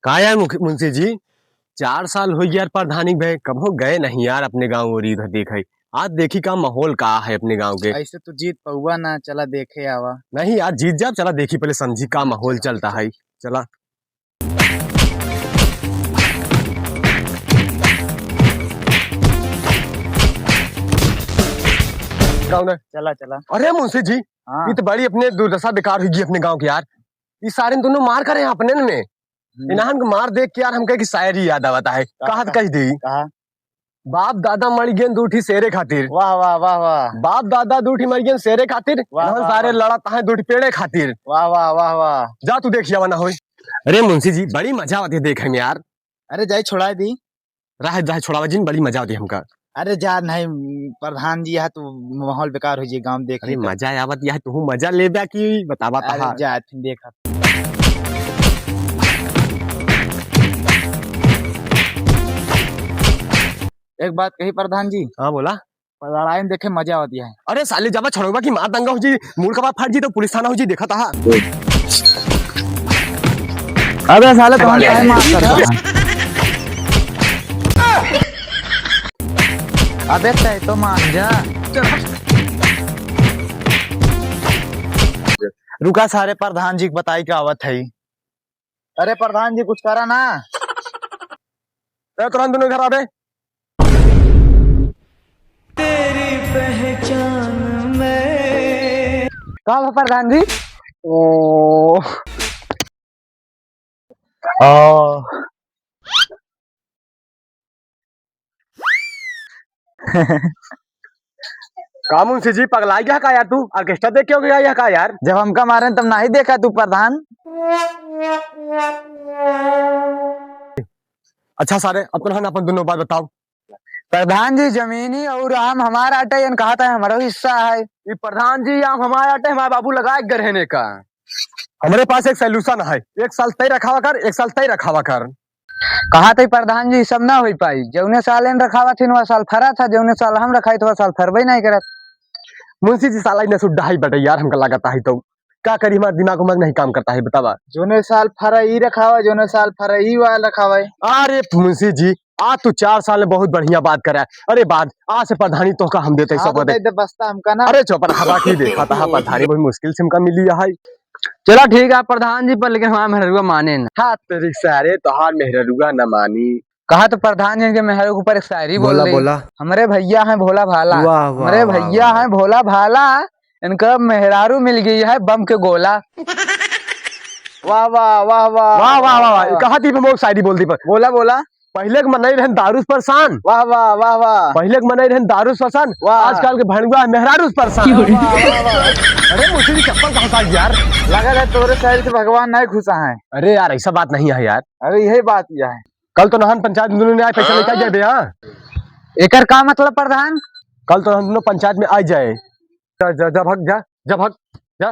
कहा यार मुंशी जी, 4 साल हो गया यार प्रधानी भाई, कभो गए नहीं यार अपने गाँव और इधर देखे। आज देखी का माहौल का है अपने गांव के। ऐसे तो जीत पौआ ना, चला देखे आवा। नहीं यार जीत जाब, चला देखी पहले समझी का माहौल चला, चलता है। चला गाँव में। चला चला। अरे मुंशी जी, हाँ। ये तो बड़ी अपने दुर्दशा बेकार हुई अपने गांव की यार। ये सारे दोनों मार करे अपने में इन्हान को मार देख के यार हमके की शायरी याद आवता है। कहा कह दी कहा बाप दादा मर गए दूठी शेरे खातिर। वाह वाह वाह वाह। बाप दादा दूठी मर गए शेरे खातिर, वाह, वाह, सारे लड़त है दूठी पेड़े खातिर। वाह वाह वाह वाह। जा तू देखिया वना हो। अरे मुंशी जी बड़ी मजा आती है देखे में यार। अरे जाई छोड़ा दी। रह जा छोड़ावा जी, बड़ी मजा आती है हमका। अरे जा नहीं, प्रधान जी यहाँ तो माहौल बेकार हो जाए गाँव देख। अरे मजा आवत यह तू मजा ले बा की बतावा। अरे जा देखा। एक बात कही प्रधान जी। हाँ बोला। लड़ाई में देखे मजा आती है। अरे साले जावा छोड़ोबा की मार दंगा हो जी, मूड का बात फट जी तो पुलिस थाना हो जी, देखा था। अबे साले तुम क्या मार कर। अबे तय तो मान जा। रुका सारे प्रधान जी को बताई क्या आवत है। अरे प्रधान जी कुछ करा ना। तुरंत दोनों घर आ दे। तेरी पहचान में कहा प्रधान जी। ओ का मुंशी जी पगलाई गया का यार, तू ऑर्केस्ट्रा देख के हो गया या का यार। जब हमका मारे तब नहीं देखा तू प्रधान। अच्छा सारे अब तो अपन दोनों बात बताओ। प्रधान जी जमीनी और आम हमारा अटे कहा था हमारा हिस्सा है। ये प्रधान जी आम हमारे आटे हमारे बाबू लगाए रहने का। हमारे पास एक सोल्यूशन है, 1 साल तय रखावा कर, 1 साल तय रखावा कर। कहा था प्रधान जी सब ना हो पाई। जौने साल इन रखावा थी वह साल फरा था, जौने साल हम रखाई तो वह साल फरबई नहीं करत। मुंशी जी साला इन्हें सुड्ढा ही बटे यार, हमका लगता है तो क्या करी, हमारा दिमाग उमग नहीं काम करता है बतावा। जौने साल फरा ई रखावा, जौने साल फरा ई वाला रखावा। अरे मुंशी जी आज तू 4 साल में बहुत बढ़िया बात करा है। अरे बात आज से प्रधानी तो का हम देते सब बस्ता हमका ना। अरे चौपर हवा की देखा था प्रधानी बहुत मुश्किल से हमका मिली है। चलो ठीक है प्रधान जी पर, लेकिन हमारा मेहरुआ माने न। हाँ तेरी सारे तोहार मेहरुआ न मानी। कहा तो प्रधान जी के मेहर के ऊपर एक शायरी बोला बोला। हमारे भैया हैं भोला भाला। वाह, हमारे भैया हैं भोला भाला, इनका मेहरारू मिल गई है बम के गोला। वाह वाह वाह वाह वाह वाह वाह। कहा थी वो शायरी बोलती पर बोला बोला। पहले के मनई रहन दारू से परेशान। वाह वाह वाह वाह। पहले के मनई रहन दारू से परेशान, आजकल के भणुआ मेहरारू से परेशान। अरे मुझे चप्पल कहाँ था यार। लगा है तोरे शहर से भगवान नहीं खुशा है। अरे यार ऐसा बात नहीं है यार। अरे यही बात यह है। कल तो नहन पंचायत में दोनों ने आए पैसा लेकर जाए भैया। एकर का मतलब प्रधान। कल तो हम दोनों पंचायत में आ जाए। जा जा जा भग जा जा भग जा।